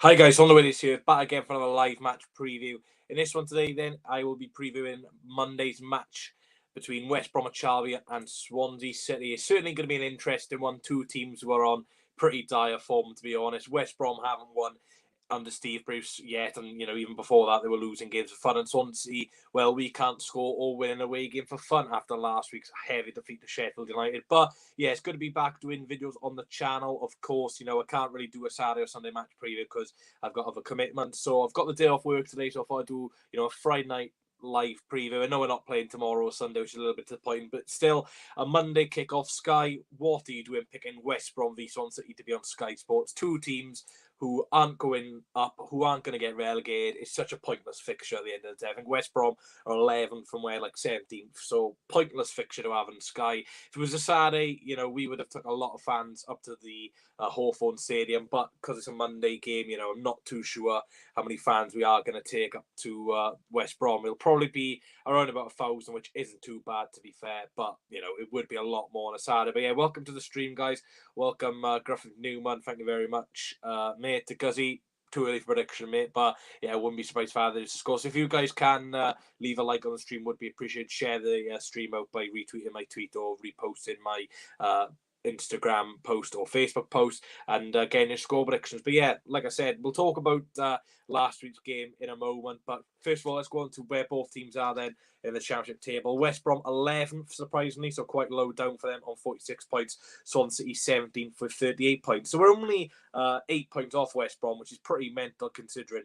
Hi guys, on the way this year, back again for another live match preview. In this one today then, I will be previewing Monday's match between West Bromwich Albion and Swansea City. It's certainly going to be an interesting one. Two teams who are on pretty dire form, to be honest. West Brom haven't won under Steve Bruce yet, and even before that they were losing games for fun. And Swansea, well, we can't score or win an away game for fun after last week's heavy defeat to Sheffield United. But yeah, it's good to be back doing videos on the channel. Of course, I can't really do a Saturday or Sunday match preview because I've got other commitments. So I've got the day off work today, so if I do a Friday night live preview. I know we're not playing tomorrow or Sunday, which is a little bit disappointing, but still a Monday kickoff. Sky, what are you doing picking West Brom v Swansea City to be on Sky Sports? Two teams who aren't going up, who aren't going to get relegated. It's such a pointless fixture at the end of the day. I think West Brom are 11th from where, 17th, so pointless fixture to have on Sky. If it was a Saturday, we would have took a lot of fans up to the Hawthorn Stadium, but because it's a Monday game, I'm not too sure how many fans we are going to take up to West Brom. It'll probably be around about 1,000, which isn't too bad, to be fair, but, it would be a lot more on a Saturday. But yeah, welcome to the stream, guys. Welcome, Griffin Newman. Thank you very much, mate. To Guzzy, too early for prediction, mate, but yeah, I wouldn't be surprised if others to score. So if you guys can leave a like on the stream, would be appreciated. Share the stream out by retweeting my tweet or reposting my Instagram post or Facebook post, and getting your score predictions. But yeah, like I said, we'll talk about last week's game in a moment. But first of all, let's go on to where both teams are then in the championship table. West Brom 11th, surprisingly, so quite low down for them on 46 points. Swansea City 17th with 38 points. So we're only 8 points off West Brom, which is pretty mental considering,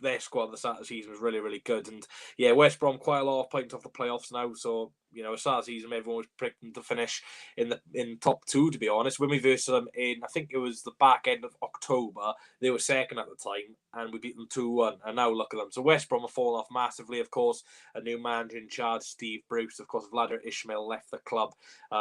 their squad at the start of the season was really, really good. And yeah, West Brom quite a lot of points off the playoffs now. So, start of the season, everyone was predicting to finish in top two, to be honest. When we versed them in, I think it was the back end of October, they were second at the time, and we beat them 2-1. And now look at them. So West Brom have fallen off massively, of course. A new manager in charge, Steve Bruce. Of course, Vladimir Ishmael left the club.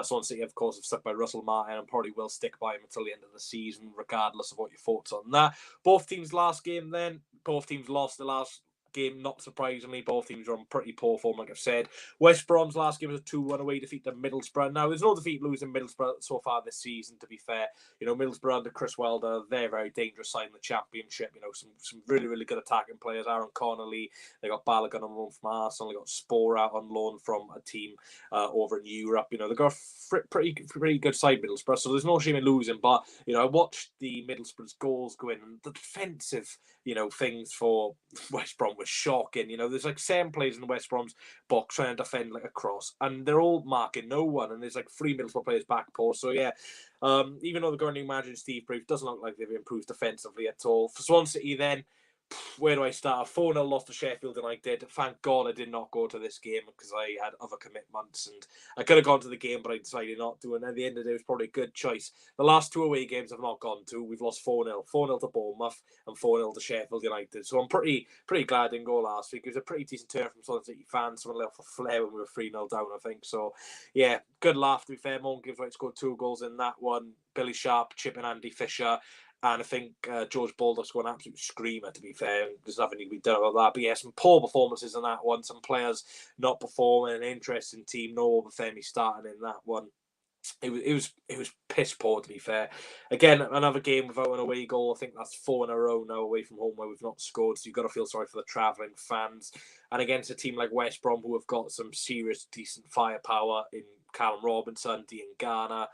Swansea City, of course, have stuck by Russell Martin and probably will stick by him until the end of the season, regardless of what your thoughts on that. Both teams' last game then. Both teams lost the last game, not surprisingly. Both teams are on pretty poor form, like I've said. West Brom's last game was a 2-1 away defeat to Middlesbrough. Now, there's no defeat losing Middlesbrough so far this season, to be fair. Middlesbrough under Chris Wilder, they're very dangerous side in the Championship. Some really, really good attacking players. Aaron Connolly, they got Balogun on loan from Arsenal, they got Spora on loan from a team over in Europe. They've got a pretty good side, Middlesbrough, so there's no shame in losing. But, I watched the Middlesbrough's goals go in, and the defensive, things for West Brom was shocking. There's 7 players in the West Brom's box trying to defend like a cross, and they're all marking no one, and there's 3 Middlesbrough players back post. So yeah, even though the current new manager Steve Bruce doesn't look like they've improved defensively at all. For Swansea City then, where do I start? 4-0 loss to Sheffield United. Thank God I did not go to this game because I had other commitments, and I could have gone to the game, but I decided not to. And at the end of the day, it was probably a good choice. The last 2 away games I've not gone to. We've lost 4-0. 4-0 to Bournemouth and 4-0 to Sheffield United. So I'm pretty glad I didn't go last week. It was a pretty decent turn from Swansea City fans. Someone left for flair when we were 3-0 down, I think. So yeah, good laugh, to be fair. Morgan Gibbs scored 2 goals in that one. Billy Sharp chipping Andy Fisher. And I think George Baldock scored an absolute screamer, to be fair. There's nothing to be done about that. But yeah, some poor performances in that one. Some players not performing. An interesting team. No Obafemi starting in that one. It was piss poor, to be fair. Again, another game without an away goal. I think that's 4 in a row now away from home where we've not scored. So you've got to feel sorry for the travelling fans. And against a team like West Brom, who have got some serious, decent firepower in Callum Robinson, Dean Garner,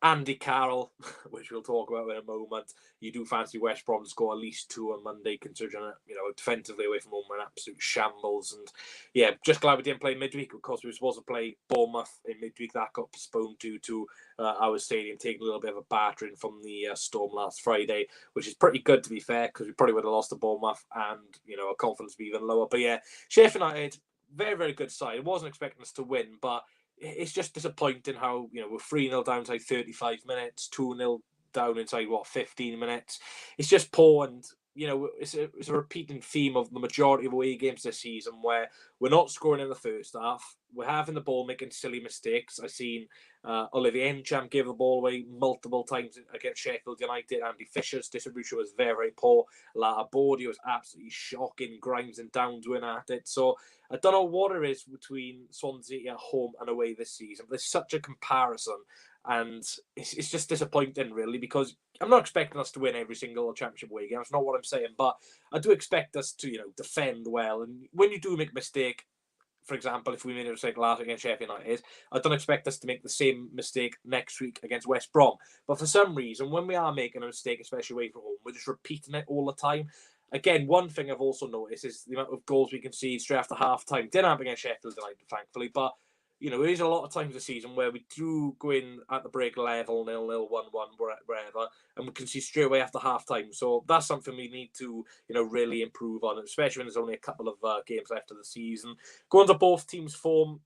Andy Carroll, which we'll talk about in a moment. You do fancy West Brom to score at least 2 on Monday, considering defensively away from home we're an absolute shambles. And yeah, just glad we didn't play midweek. Of course, we were supposed to play Bournemouth in midweek. That got postponed due to our stadium taking a little bit of a battering from the storm last Friday, which is pretty good, to be fair, because we probably would have lost to Bournemouth, and our confidence would be even lower. But yeah, Sheffield United, very, very good side. I wasn't expecting us to win, but it's just disappointing how, we're 3-0 down inside 35 minutes, 2-0 down inside, 15 minutes. It's just poor, and, it's a repeating theme of the majority of away games this season where we're not scoring in the first half. We're having the ball, making silly mistakes. I've seen Olivier Encham give the ball away multiple times against Sheffield United. Andy Fisher's distribution was very, very poor. Lata Bordi was absolutely shocking. Grimes and Downs went at it. So I don't know what it is between Swansea at home and away this season. There's such a comparison. And it's just disappointing, really, because I'm not expecting us to win every single Championship away game. That's not what I'm saying. But I do expect us to, defend well. And when you do make a mistake, for example, if we made a mistake last week against Sheffield United, I don't expect us to make the same mistake next week against West Brom. But for some reason, when we are making a mistake, especially away from home, we're just repeating it all the time. Again, one thing I've also noticed is the amount of goals we concede straight after half time. Didn't happen against Sheffield United, thankfully, but there is a lot of times this season where we do go in at the break level, 0-0, 1-1, wherever, and we can see straight away after half time. So that's something we need to, really improve on, especially when there's only a couple of games left of the season. Going to both teams' form,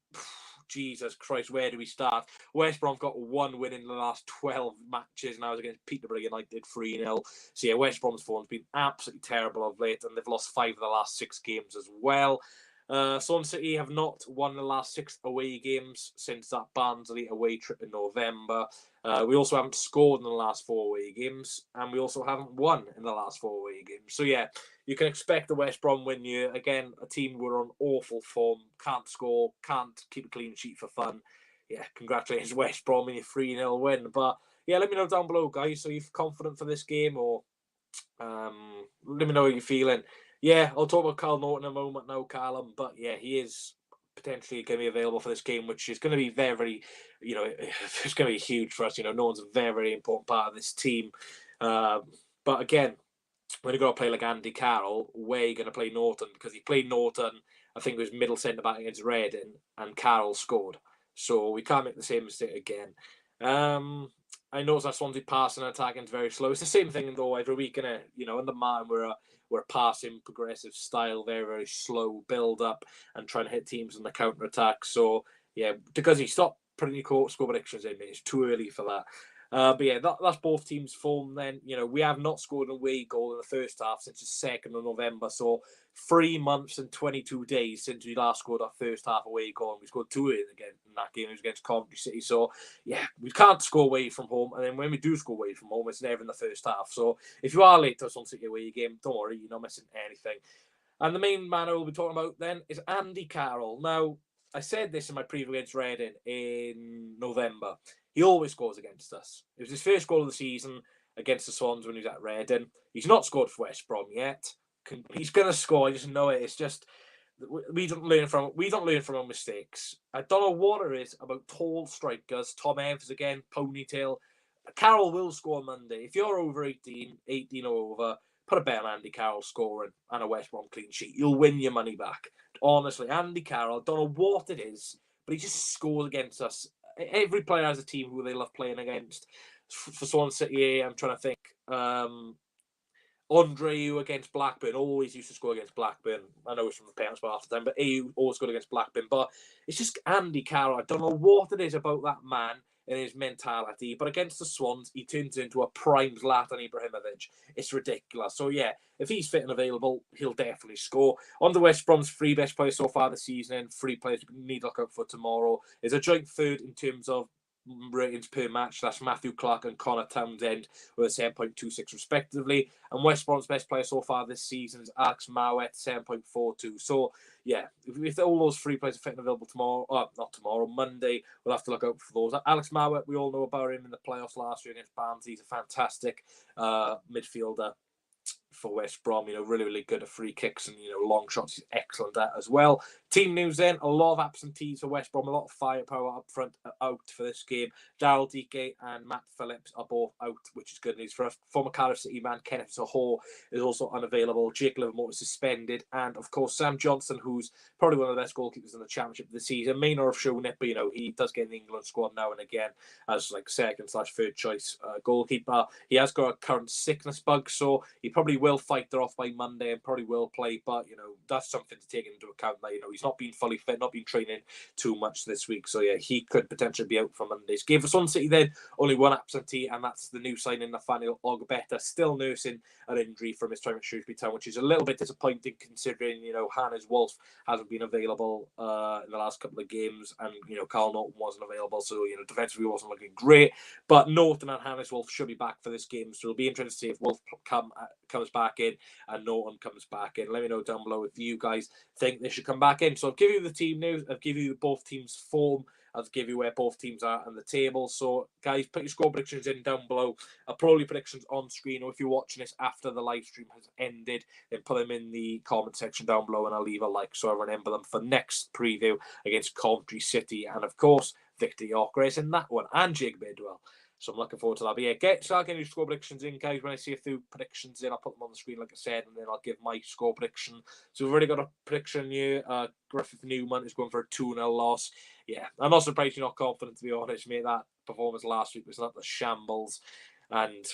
Jesus Christ, where do we start? West Brom got one win in the last 12 matches, and I was against Peterborough United 3-0. So yeah, West Brom's form's been absolutely terrible of late, and they've lost 5 of the last 6 games as well. Swansea City have not won the last 6 away games since that Barnsley away trip in November. We also haven't scored in the last 4 away games, and we also haven't won in the last 4 away games. So yeah, you can expect the West Brom win here. Again, a team who are on awful form, can't score, can't keep a clean sheet for fun. Yeah, congratulations West Brom on your 3-0 win. But yeah, let me know down below, guys. Are you confident for this game, or let me know how you're feeling. Yeah, I'll talk about Carl Norton in a moment now, Callum. But yeah, he is potentially going to be available for this game, which is going to be very, very, it's going to be huge for us. Norton's a very, very important part of this team. But again, when you're going to play like Andy Carroll, where are you going to play Norton? Because he played Norton, I think it was middle centre back against Reading, and Carroll scored. So we can't make the same mistake again. I noticed that Swansea passing and attacking is very slow. It's the same thing though every week, innit? In the man we're a passing progressive style, very, very slow build up and trying to hit teams on the counter attack. So yeah, because he stopped putting your score predictions in, it's too early for that. But yeah, that's both teams' form then. We have not scored an away goal in the first half since the 2nd of November. So 3 months and 22 days since we last scored our first half away goal. And we scored 2 in that game. It was against Coventry City. So yeah, we can't score away from home. And then when we do score away from home, it's never in the first half. So if you are late to a Swansea City away game, don't worry, you're not missing anything. And the main man I will be talking about then is Andy Carroll. Now, I said this in my preview against Reading in November. He always scores against us. It was his first goal of the season against the Swans when he was at Reading. He's not scored for West Brom yet. He's going to score. I just know it. It's just we don't learn from our mistakes. I don't know what it is about tall strikers. Tom Evans again, ponytail. Carroll will score Monday. If you're over 18 or over, put a bet on Andy Carroll scoring and a West Brom clean sheet. You'll win your money back. Honestly, Andy Carroll, don't know what it is, but he just scores against us. Every player has a team who they love playing against. For Swansea City, I'm trying to think. Andre against Blackburn always used to score against Blackburn. I know it's from the penalty spot half the time, but AU always scored against Blackburn. But it's just Andy Carroll. I don't know what it is about that man and his mentality, but against the Swans, he turns into a prime Zlatan Ibrahimovic. It's ridiculous. So yeah, if he's fit and available, he'll definitely score. On the West Brom's 3 best players so far this season, and 3 players we need to look out for tomorrow, is a joint third in terms of ratings per match. That's Matthew Clark and Connor Townsend with a 7.26 respectively. And West Brom's best player so far this season is Alex Mowat, 7.42. So yeah, if all those 3 players are fit and available tomorrow, not tomorrow, Monday, we'll have to look out for those. Alex Mowat, we all know about him in the playoffs last year against Barnsley. He's a fantastic midfielder for West Brom, really, really good at free kicks and, long shots. He's excellent at as well. Team news then, a lot of absentees for West Brom, a lot of firepower up front out for this game. Daryl Dike and Matt Phillips are both out, which is good news for us. Former Cardiff City man Kenneth Sahor is also unavailable. Jake Livermore is suspended. And, of course, Sam Johnson, who's probably one of the best goalkeepers in the Championship this season, may not have shown it, but, he does get in the England squad now and again as, like, second/third choice goalkeeper. He has got a current sickness bug, so he probably will fight it off by Monday and probably will play, but that's something to take into account that he's not been fully fit, not been training too much this week, so yeah, he could potentially be out for Monday's game. For Swansea City then, only one absentee, and that's the new signing Nathaniel Ogbeta, still nursing an injury from his time at Shrewsbury Town, which is a little bit disappointing considering Hannes Wolf hasn't been available in the last couple of games, and Carl Norton wasn't available, so defensively wasn't looking great, but Norton and Hannes Wolf should be back for this game, so it'll be interesting to see if Wolf comes back in and Norton comes back in. Let me know down below if you guys think they should come back in. So I'll give you the team news, I'll give you both teams' form, I'll give you where both teams are on the table. So, guys, put your score predictions in down below. I'll probably predictions on screen, or if you're watching this after the live stream has ended, then put them in the comment section down below, and I'll leave a like so I remember them for next preview against Coventry City, and of course Victor Yorkers in that one, and Jake Bidwell. So I'm looking forward to that. But yeah, start getting your score predictions in, guys. When I see a few predictions in, I'll put them on the screen, like I said, and then I'll give my score prediction. So we've already got a prediction here. Griffith Newman is going for a 2-0 loss. Yeah, I'm not surprised you're not confident, to be honest, mate. That performance last week was not the shambles. And,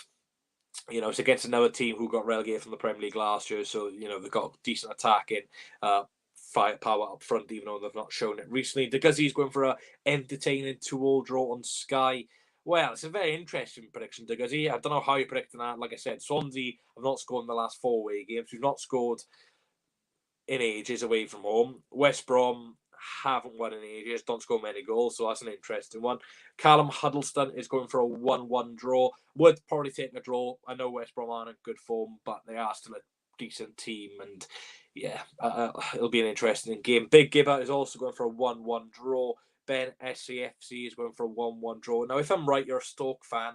you know, it's against another team who got relegated from the Premier League last year. So, you know, they've got decent attacking firepower up front, even though they've not shown it recently. Degussie's going for a entertaining 2-2 draw on Sky. Well, it's a very interesting prediction, Deguzzi. I don't know how you're predicting that. Like I said, Swansea have not scored in the last 4 away games. We've not scored in ages away from home. West Brom haven't won in ages, don't score many goals, so that's an interesting one. Callum Huddleston is going for a 1-1 draw. Would probably take a draw. I know West Brom aren't in good form, but they are still a decent team, and yeah, it'll be an interesting game. Big Gibber is also going for a 1-1 draw. Ben SCFC is going for a 1-1 draw. Now, if I'm right, you're a Stoke fan,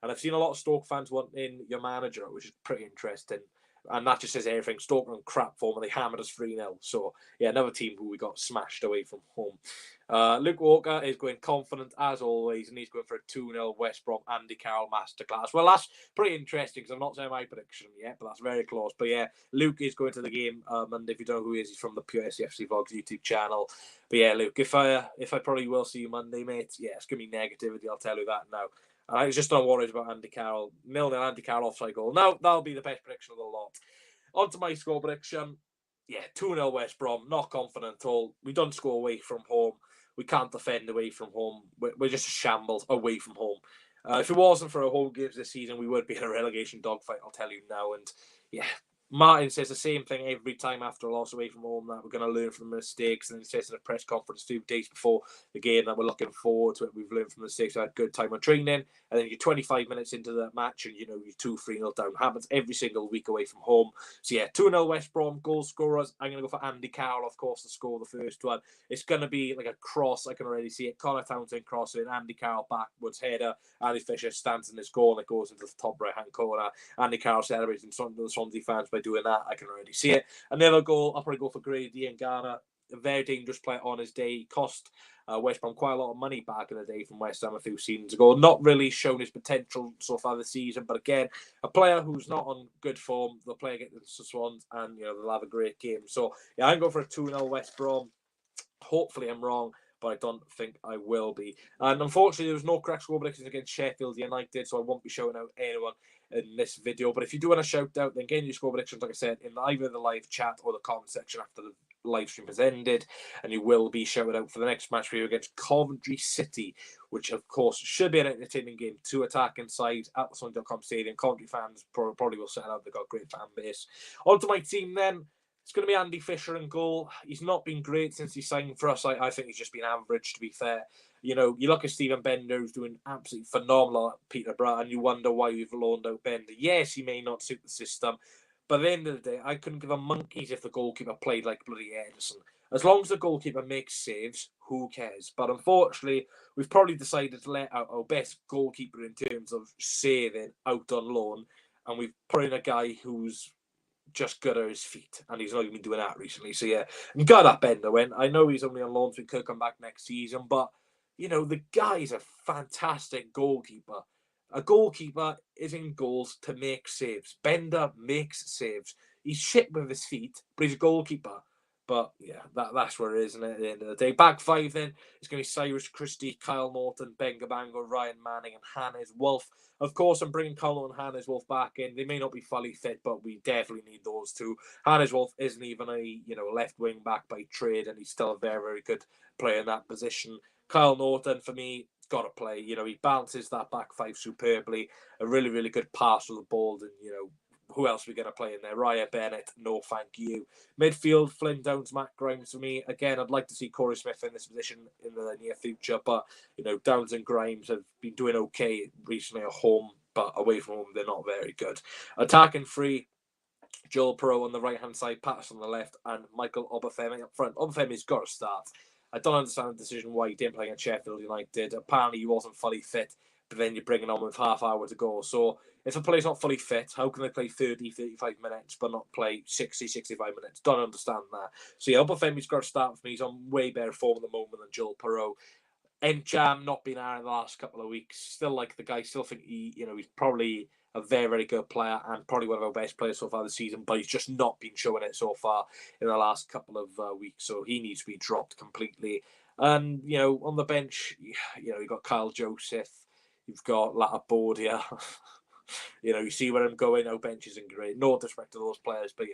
and I've seen a lot of Stoke fans wanting your manager, which is pretty interesting. And that just says everything. Stoke are in crap form, and they hammered us 3-0. So, yeah, another team who we got smashed away from home. Luke Walker is going confident, as always, and he's going for a 2-0 West Brom Andy Carroll masterclass. Well, that's pretty interesting, because I'm not saying my prediction yet, but that's very close. But, yeah, Luke is going to the game Monday. If you don't know who he is, he's from the Pure SCFC Vlogs YouTube channel. But, yeah, Luke, if I probably will see you Monday, mate, yeah, it's going to be negativity, I'll tell you that now. I was just not worried about Andy Carroll. 0-0 Andy Carroll offside goal. Now, that'll be the best prediction of the lot. On to my score prediction. Yeah, 2-0 West Brom. Not confident at all. We don't score away from home. We can't defend away from home. We're just a shambles away from home. If it wasn't for our home games this season, we would be in a relegation dogfight, I'll tell you now. And yeah, Martin says the same thing every time after a loss away from home, that we're going to learn from the mistakes. And he says in a press conference 2 days before the game that we're looking forward to it. We've learned from the mistakes. We had a good time on training. And then you're 25 minutes into the match and, you know, you're 2-3-0 down. Happens every single week away from home. So, yeah, 2-0 West Brom. Goal scorers. I'm going to go for Andy Carroll, of course, to score the first one. It's going to be like a cross. I can already see it. Connor Townsend crossing. Andy Carroll backwards header. Andy Fisher stands in his goal and it goes into the top right-hand corner. Andy Carroll celebrating some of the Swansea fans by doing that. I can already see it. Another goal. I'll probably go for Grady and Garner. A very dangerous player on his day. Cost West Brom quite a lot of money back in the day from West Ham a few seasons ago. Not really shown his potential so far this season, but again, a player who's not on good form. They'll play against the Swans, and you know they'll have a great game. So yeah, I'm going for a 2-0 West Brom. Hopefully, I'm wrong, but I don't think I will be. And unfortunately, there was no correct score predictions against Sheffield United, so I won't be showing out anyone in this video. But if you do want to shout out, then get your score predictions, like I said, in either the live chat or the comment section after the live stream has ended, and you will be shouted out for the next match review against Coventry City, which of course should be an entertaining game. 2 attacking sides at the Sun.com Stadium. Coventry fans probably will set out. They've got a great fan base. On to my team then. It's going to be Andy Fisher in goal. He's not been great since he signed for us. I think he's just been average, to be fair. You know, you look at Stephen Bender, who's doing absolutely phenomenal at Peterborough, and you wonder why we've loaned out Bender. Yes, he may not suit the system, but at the end of the day, I couldn't give a monkeys if the goalkeeper played like bloody Edison. As long as the goalkeeper makes saves, who cares? But unfortunately, we've probably decided to let out our best goalkeeper in terms of saving out on loan, and we've put in a guy who's just good at his feet, and he's not even been doing that recently. So yeah, I'm glad that Bender went. I know he's only on loan, so he could come back next season, but you know the guy's a fantastic goalkeeper. A goalkeeper is in goals to make saves. Bender makes saves. He's shit with his feet, but he's a goalkeeper. But yeah, that's where it is, isn't it, at the end of the day. Back 5 then, it's going to be Cyrus Christie, Kyle Norton, Ben Gabango, Ryan Manning, and Hannes Wolf. Of course, I'm bringing Kyle Norton and Hannes Wolf back in. They may not be fully fit, but we definitely need those two. Hannes Wolf isn't even a left wing back by trade, and he's still a very, very good player in that position. Kyle Norton, for me, got to play. You know, he balances that back 5 superbly. A really, really good pass with the ball, and who else are we going to play in there? Raya Bennett, no thank you. Midfield, Flynn Downs, Matt Grimes for me. Again, I'd like to see Corey Smith in this position in the near future, but, Downs and Grimes have been doing okay recently at home, but away from home, they're not very good. Attacking 3, Joel Perot on the right-hand side, Patterson on the left, and Michael Obafemi up front. Obafemi's got to start. I don't understand the decision why he didn't play against Sheffield United. Apparently, he wasn't fully fit, but then you're bringing on with half hour to go. So if a player's not fully fit, how can they play 30, 35 minutes but not play 60, 65 minutes? Don't understand that. So yeah, Obafemi's got to start for me. He's on way better form at the moment than Joel Perreault. Encham not been out in the last couple of weeks. Still like the guy. Still think he's probably a very, very good player and probably one of our best players so far this season. But he's just not been showing it so far in the last couple of weeks. So he needs to be dropped completely. And on the bench, you've got Kyle Joseph, you've got Latabordia. You see where I'm going. Our bench isn't great. No disrespect to those players, but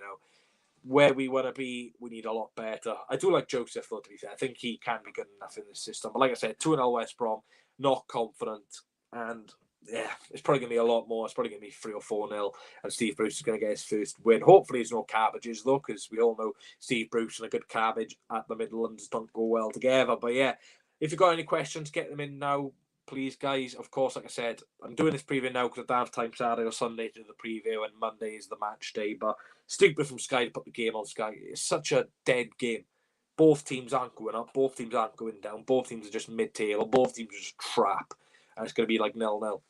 where we want to be, we need a lot better. I do like Joseph, though, to be fair. I think he can be good enough in this system. But like I said, 2-0 West Brom, not confident. And yeah, it's probably going to be a lot more. It's probably going to be 3 or 4-0. And Steve Bruce is going to get his first win. Hopefully, there's no cabbages, though, because we all know Steve Bruce and a good cabbage at the Midlands don't go well together. But yeah, if you've got any questions, get them in now. Please, guys. Of course, like I said, I'm doing this preview now because I don't have time Saturday or Sunday to do the preview, and Monday is the match day. But stupid from Sky to put the game on Sky. It's such a dead game. Both teams aren't going up. Both teams aren't going down. Both teams are just mid-table. Both teams are just crap. And it's going to be like 0-0.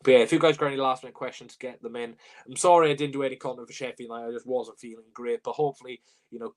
But yeah, if you guys got any last-minute questions, get them in. I'm sorry I didn't do any content for Sheffield United. I just wasn't feeling great. But hopefully,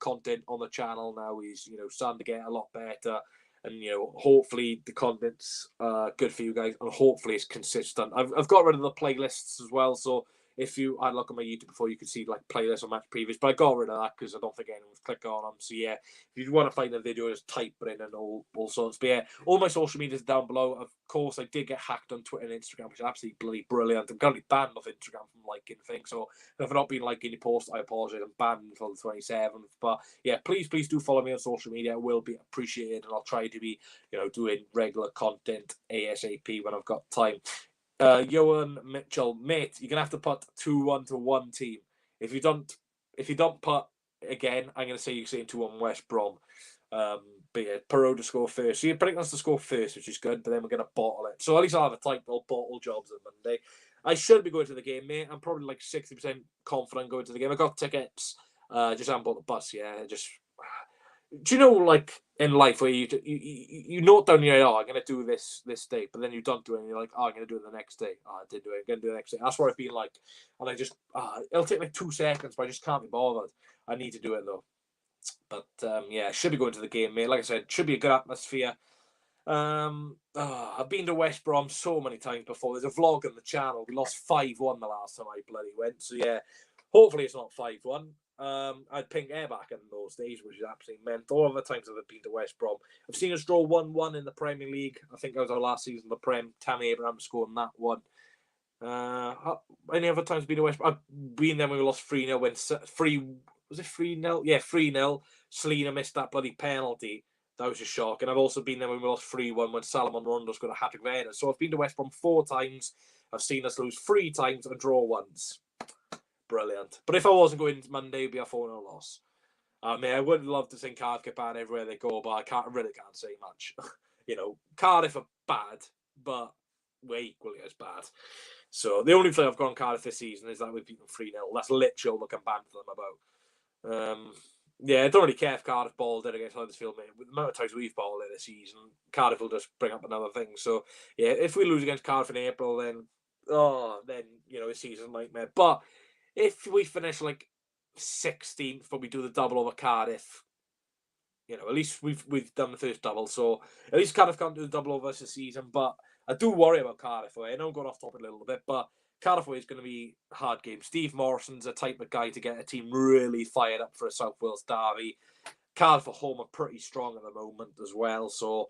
content on the channel now is, starting to get a lot better. And, hopefully the content's good for you guys. And hopefully it's consistent. I've got rid of the playlists as well. So if you had a look at my YouTube before, you could see like playlists or match previews. But I got rid of that because I don't think anyone would click on them. So yeah, if you want to find the video, just type it in and all sorts. But yeah, all my social medias down below. Of course, I did get hacked on Twitter and Instagram, which is absolutely bloody brilliant. I'm currently banned off Instagram from liking things. So if I've not been liking your post, I apologize. I'm banned until the 27th. But yeah, please do follow me on social media. It will be appreciated, and I'll try to be, doing regular content ASAP when I've got time. Johan Mitchell, mate, you're gonna have to put 2-1 to one team. If you don't put again, I'm gonna say you're saying 2-1 West Brom. But yeah, Perreault to score first. So you're predicting us to score first, which is good. But then we're gonna bottle it. So at least I'll have a title bottle jobs on Monday. I should be going to the game, mate. I'm probably like 60% confident going to the game. I got tickets. Just haven't bought the bus yet. Do you know, like in life where you note down your I'm going to do this day, but then you don't do it, and you're like, I'm going to do it the next day. I did do it. I'm going to do it the next day. That's what I've been like, and I just it'll take like 2 seconds, but I just can't be bothered. I need to do it though. But yeah, should be going to the game, mate. Like I said, should be a good atmosphere. I've been to West Brom so many times before. There's a vlog on the channel. We lost 5-1 the last time I bloody went. So yeah, hopefully it's not 5-1. I had pink air back in those days, which is absolutely mental. All the times I've been to West Brom, I've seen us draw 1-1 in the Premier League. I think that was our last season in the Prem. Tammy Abraham scoring that one. Any other times been to West Brom? I've been there when we lost 3-0 when was it 3-0? Yeah, 3-0. Selena missed that bloody penalty. That was a shock. And I've also been there when we lost 3-1 when Salomon Rondo's got a hat-trick of headers. So I've been to West Brom 4 times. I've seen us lose 3 times and draw once. Brilliant. But if I wasn't going Monday, it'd be a 4-0 loss. I mean, I would love to sing Cardiff get bad everywhere they go, but I really can't say much. Cardiff are bad, but we're equally as bad. So the only thing I've gone Cardiff this season is that we've beaten 3-0. That's literally all I can banter them about. Yeah, I don't really care if Cardiff balled it against Huddersfield, mate. With the amount of times we've balled it this season, Cardiff will just bring up another thing. So yeah, if we lose against Cardiff in April, then the season's nightmare. But if we finish like 16th, but we do the double over Cardiff, at least we've done the first double. So at least Cardiff can't do the double over this season. But I do worry about Cardiff away. I know I'm going off topic a little bit, but Cardiff away is going to be a hard game. Steve Morrison's a type of guy to get a team really fired up for a South Wales derby. Cardiff at home are pretty strong at the moment as well. So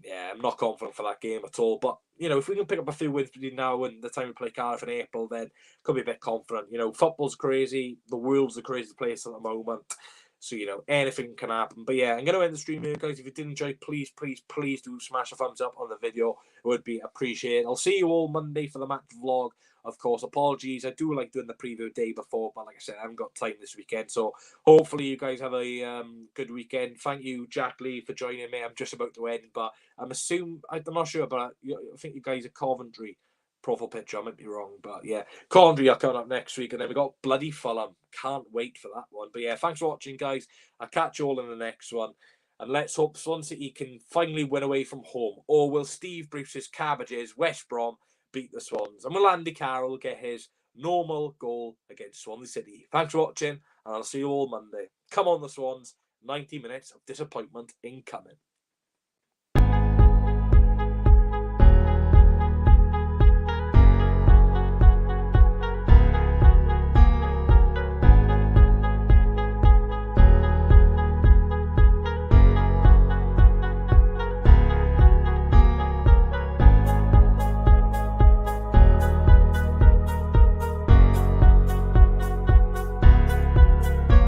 yeah, I'm not confident for that game at all. But, if we can pick up a few wins between now and the time we play Cardiff in April, then could be a bit confident. Football's crazy. The world's a crazy place at the moment. So, anything can happen. But yeah, I'm going to end the stream here, guys. If you did enjoy, please do smash a thumbs up on the video. It would be appreciated. I'll see you all Monday for the match vlog. Of course, apologies. I do like doing the preview day before, but like I said, I haven't got time this weekend. So hopefully you guys have a good weekend. Thank you, Jack Lee, for joining me. I'm just about to end, but I'm not sure, but I think you guys are Coventry. Profile picture, I might be wrong, but yeah, Coventry are coming up next week, and then we got bloody Fulham. Can't wait for that one. But yeah, thanks for watching, guys. I'll catch you all in the next one. And let's hope Swansea City can finally win away from home. Or will Steve Bruce's Cabbages, West Brom, beat the Swans? And will Andy Carroll get his normal goal against Swansea City? Thanks for watching, and I'll see you all Monday. Come on, the Swans. 90 minutes of disappointment incoming.